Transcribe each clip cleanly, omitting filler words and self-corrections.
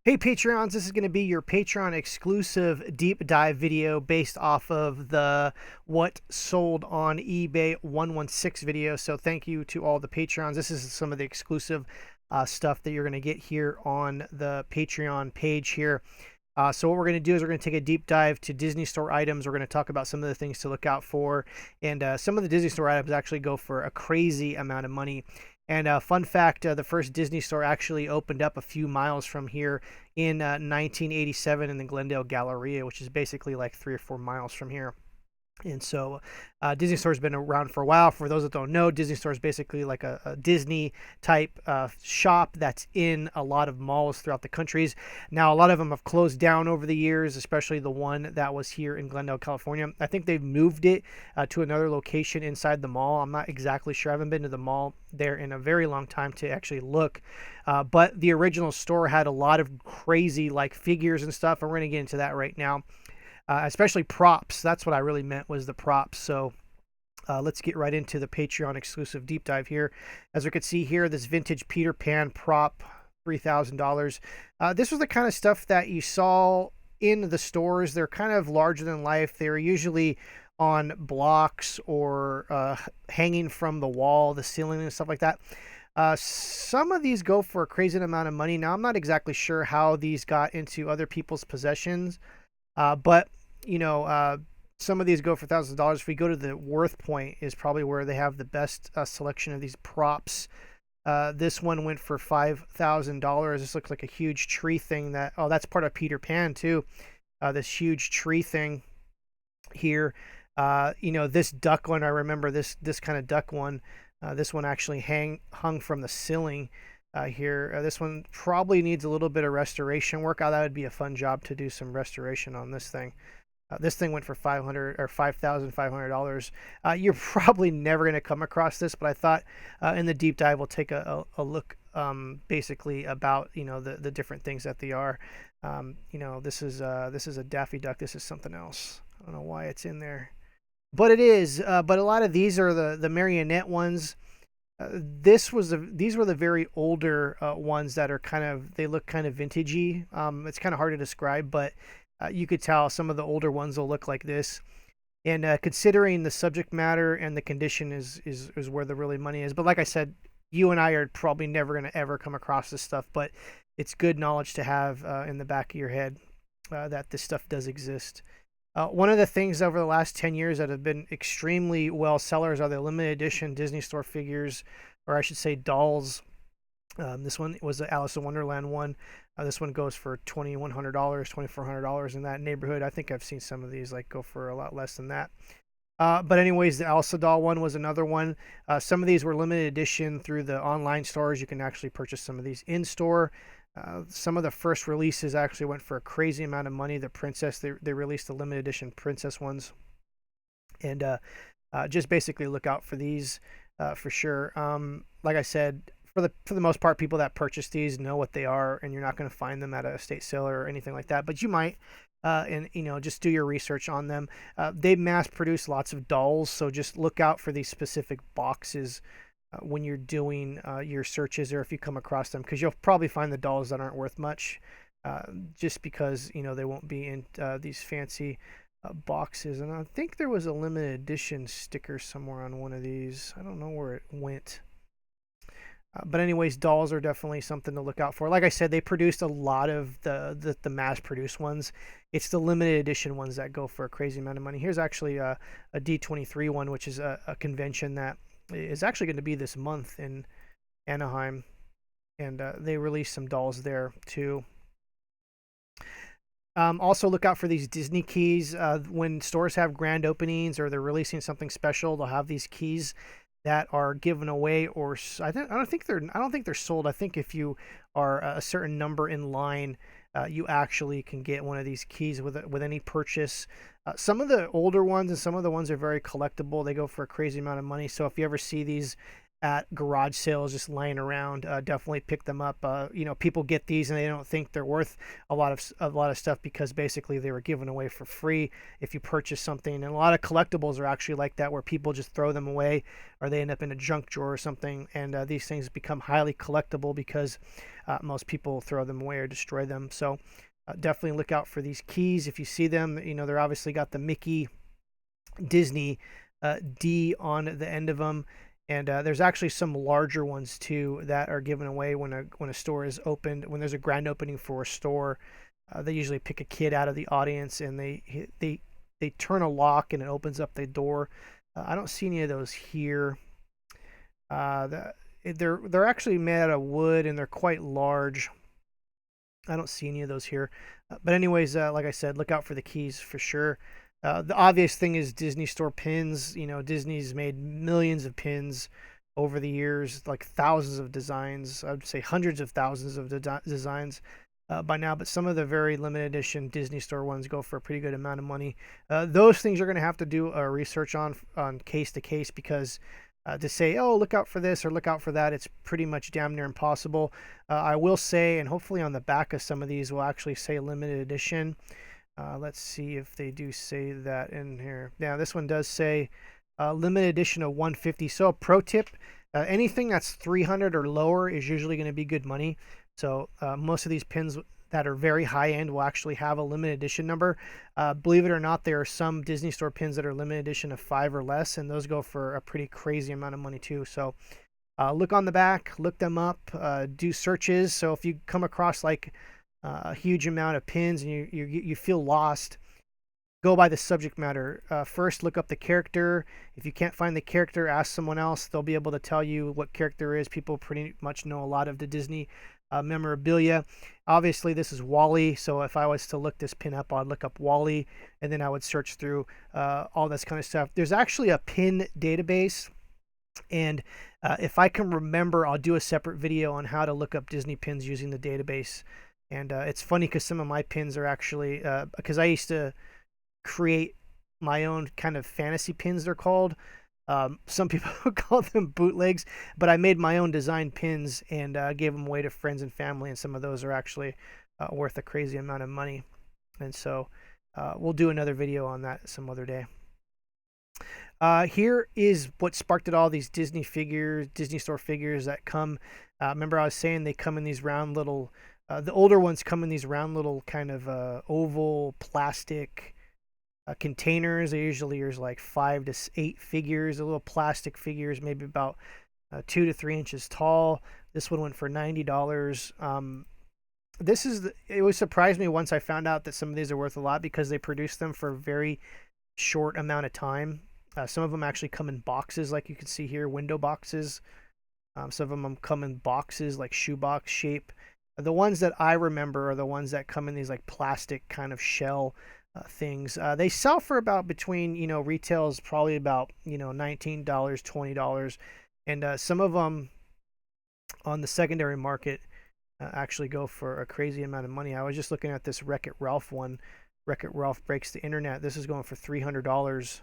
Hey Patreons, this is going to be your Patreon exclusive deep dive video based off of the what sold on eBay 116 video. So thank you to all the Patreons. This is some of the exclusive stuff that you're going to get here on the Patreon page here. So what we're going to do is we're going to take a deep dive to Disney Store items. We're going to talk about some of the things to look out for. And some of the Disney Store items actually go for a crazy amount of money. And fun fact, the first Disney Store actually opened up a few miles from here in 1987 in the Glendale Galleria, which is basically like 3 or 4 miles from here. And so Disney Store has been around for a while. For those that don't know, Disney Store is basically like a Disney type shop that's in a lot of malls throughout the countries. Now, a lot of them have closed down over the years, especially the one that was here in Glendale, California. I think they've moved it to another location inside the mall. I'm not exactly sure. I haven't been to the mall there in a very long time to actually look. But the original store had a lot of crazy like figures and stuff, and we're going to get into that right now. Especially props. That's what I really meant, was the props. So let's get right into the Patreon exclusive deep dive here. As we can see here, this vintage Peter Pan prop, $3,000. This was the kind of stuff that you saw in the stores. They're kind of larger than life. They're usually on blocks or hanging from the wall, the ceiling, and stuff like that. Some of these go for a crazy amount of money. Now, I'm not exactly sure how these got into other people's possessions. But you know, some of these go for thousands of dollars. If we go to the worth point, is probably where they have the best selection of these props. This one went for $5,000. This looks like a huge tree thing. That's part of Peter Pan too. This huge tree thing here. This duck one. I remember this kind of duck one. This one actually hung from the ceiling. Here, this one probably needs a little bit of restoration work. That would be a fun job to do some restoration on this thing. This thing went for $5,500. You're probably never going to come across this, but I thought in the deep dive we'll take a look basically about the different things that they are. This is a Daffy Duck. This is something else. I don't know why it's in there, but it is. But a lot of these are the marionette ones. These were the very older ones that are they look kind of vintagey. It's kind of hard to describe, but you could tell some of the older ones will look like this. And considering the subject matter and the condition is where the really money is. But like I said, you and I are probably never going to ever come across this stuff, but it's good knowledge to have in the back of your head that this stuff does exist. One of the things over the last 10 years that have been extremely well sellers are the limited edition Disney Store figures, or I should say dolls. This one was the Alice in Wonderland one. This one goes for $2,100, $2,400 in that neighborhood. I think I've seen some of these go for a lot less than that. But anyways, the Elsa doll one was another one. Some of these were limited edition through the online stores. You can actually purchase some of these in store. Some of the first releases actually went for a crazy amount of money. The princess, they released the limited edition princess ones, and just basically look out for these for sure. Like I said, for the most part, people that purchase these know what they are, and you're not going to find them at a estate sale or anything like that. But you might, and just do your research on them. They mass produce lots of dolls, so just look out for these specific boxes when you're doing your searches, or if you come across them, because you'll probably find the dolls that aren't worth much, just because they won't be in these fancy boxes. And I think there was a limited edition sticker somewhere on one of these. I don't know where it went. But anyways, dolls are definitely something to look out for. Like I said, they produced a lot of the mass-produced ones. It's the limited edition ones that go for a crazy amount of money. Here's actually a D23 one, which is a convention that is actually going to be this month in Anaheim, and they released some dolls there too. Also look out for these Disney keys. When stores have grand openings or they're releasing something special, they'll have these keys that are given away, or I don't think they're sold. I think if you are a certain number in line, you actually can get one of these keys with any purchase. Some of the older ones and some of the ones are very collectible. They go for a crazy amount of money. So if you ever see these at garage sales just lying around. Definitely pick them up. People get these and they don't think they're worth a lot of stuff because basically they were given away for free if you purchase something. And a lot of collectibles are actually like that, where people just throw them away or they end up in a junk drawer or something. And these things become highly collectible because most people throw them away or destroy them. So definitely look out for these keys if you see them. They're obviously got the Mickey Disney D on the end of them. And there's actually some larger ones too that are given away when a store is opened. When there's a grand opening for a store, they usually pick a kid out of the audience and they turn a lock and it opens up the door. I don't see any of those here. They're actually made out of wood and they're quite large. I don't see any of those here. But anyways, like I said, look out for the keys for sure. The obvious thing is Disney Store pins. Disney's made millions of pins over the years, like thousands of designs. I'd say hundreds of thousands of designs by now. But some of the very limited edition Disney Store ones go for a pretty good amount of money. Those things you're going to have to do research on case to case because to say, oh, look out for this or look out for that, it's pretty much damn near impossible. I will say, and hopefully on the back of some of these will actually say limited edition. Let's see if they do say that in here. Now, this one does say limited edition of 150. So, pro tip, anything that's 300 or lower is usually going to be good money. So, most of these pins that are very high end will actually have a limited edition number. Believe it or not, there are some Disney Store pins that are limited edition of 5 or less, and those go for a pretty crazy amount of money too. So, look on the back, look them up, do searches. So, if you come across like a huge amount of pins and you feel lost, go by the subject matter. First, look up the character. If you can't find the character, ask someone else. They'll be able to tell you what character is. People pretty much know a lot of the Disney memorabilia. Obviously, this is Wally, so if I was to look this pin up, I'd look up Wally, and then I would search through all this kind of stuff. There's actually a pin database, and if I can remember, I'll do a separate video on how to look up Disney pins using the database. And it's funny because some of my pins are actually, because I used to create my own kind of fantasy pins, they're called. Some people call them bootlegs, but I made my own design pins and gave them away to friends and family, and some of those are actually worth a crazy amount of money. And so we'll do another video on that some other day. Here is what sparked it all, these Disney Store figures that come. Remember I was saying they come in these round little, the older ones come in these round little kind of oval plastic containers. They usually are like 5 to 8 figures, the little plastic figures, maybe about 2 to 3 inches tall. This one went for $90. It was surprised me once I found out that some of these are worth a lot because they produce them for a very short amount of time. Some of them actually come in boxes, like you can see here, window boxes. Some of them come in boxes like shoebox shape. The ones that I remember are the ones that come in these like plastic kind of shell things. They sell for about between, retail is probably about, $19, $20. And some of them on the secondary market actually go for a crazy amount of money. I was just looking at this Wreck-It Ralph one. Wreck-It Ralph Breaks the Internet. This is going for $300.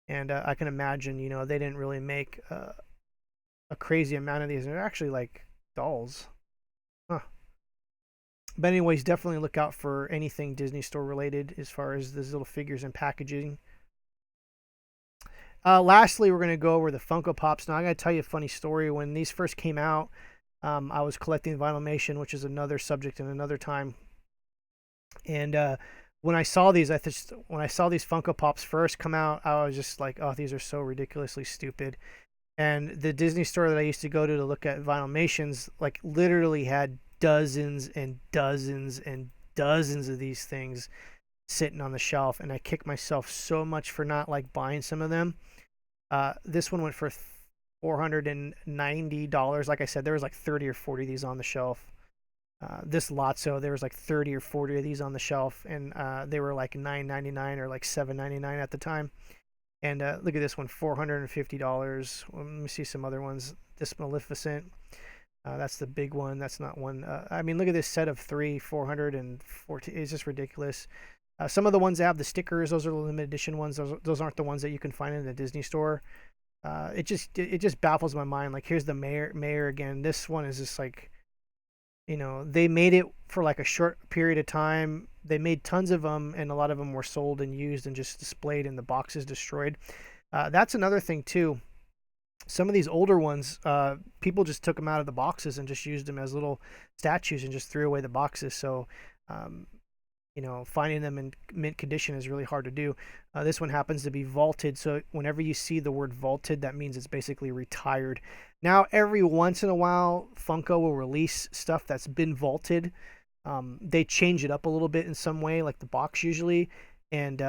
And I can imagine, they didn't really make a crazy amount of these. They're actually like dolls. Huh. But anyways, definitely look out for anything Disney Store related as far as these little figures and packaging. Lastly, we're going to go over the Funko Pops. Now, I'm going to tell you a funny story. When these first came out, I was collecting Vinylmation, which is another subject in another time. And when I saw these Funko Pops first come out, I was just like, oh, these are so ridiculously stupid. And the Disney Store that I used to go to look at Vinylmations, like literally had dozens and dozens and dozens of these things sitting on the shelf, and I kicked myself so much for not like buying some of them. This one went for $490. Like I said, there was like 30 or 40 of these on the shelf. This Lotso, there was like 30 or 40 of these on the shelf, and they were like $9.99 or like $7.99 at the time. And look at this one, $450. Let me see some other ones. This Maleficent, that's the big one. That's not one. I mean, look at this set of 3, 440. It's just ridiculous. Some of the ones that have the stickers, those are the limited edition ones. Those aren't the ones that you can find in the Disney Store. it just baffles my mind. Like here's the mayor again. This one is just like, they made it for like a short period of time. They made tons of them, and a lot of them were sold and used and just displayed, and the boxes destroyed. That's another thing too. Some of these older ones, people just took them out of the boxes and just used them as little statues and just threw away the boxes. So, um, finding them in mint condition is really hard to do. This one happens to be vaulted, so whenever you see the word vaulted, that means it's basically retired. Now, every once in a while, Funko will release stuff that's been vaulted. They change it up a little bit in some way, like the box usually, and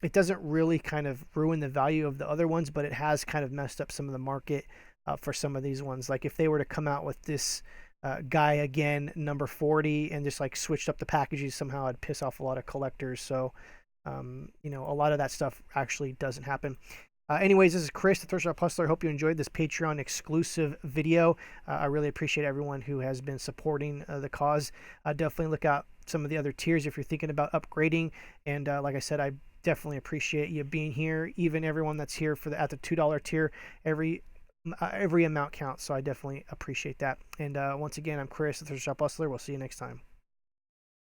it doesn't really kind of ruin the value of the other ones, but it has kind of messed up some of the market for some of these ones. Like if they were to come out with this guy again, number 40, and just like switched up the packages somehow, it'd piss off a lot of collectors. So, a lot of that stuff actually doesn't happen. Anyways, this is Chris, the Thrift Shop Hustler. I hope you enjoyed this Patreon exclusive video. I really appreciate everyone who has been supporting the cause. Definitely look out some of the other tiers if you're thinking about upgrading. And like I said, I definitely appreciate you being here. Even everyone that's here at the $2 tier, every amount counts. So I definitely appreciate that. And once again, I'm Chris, the Thrift Shop Hustler. We'll see you next time.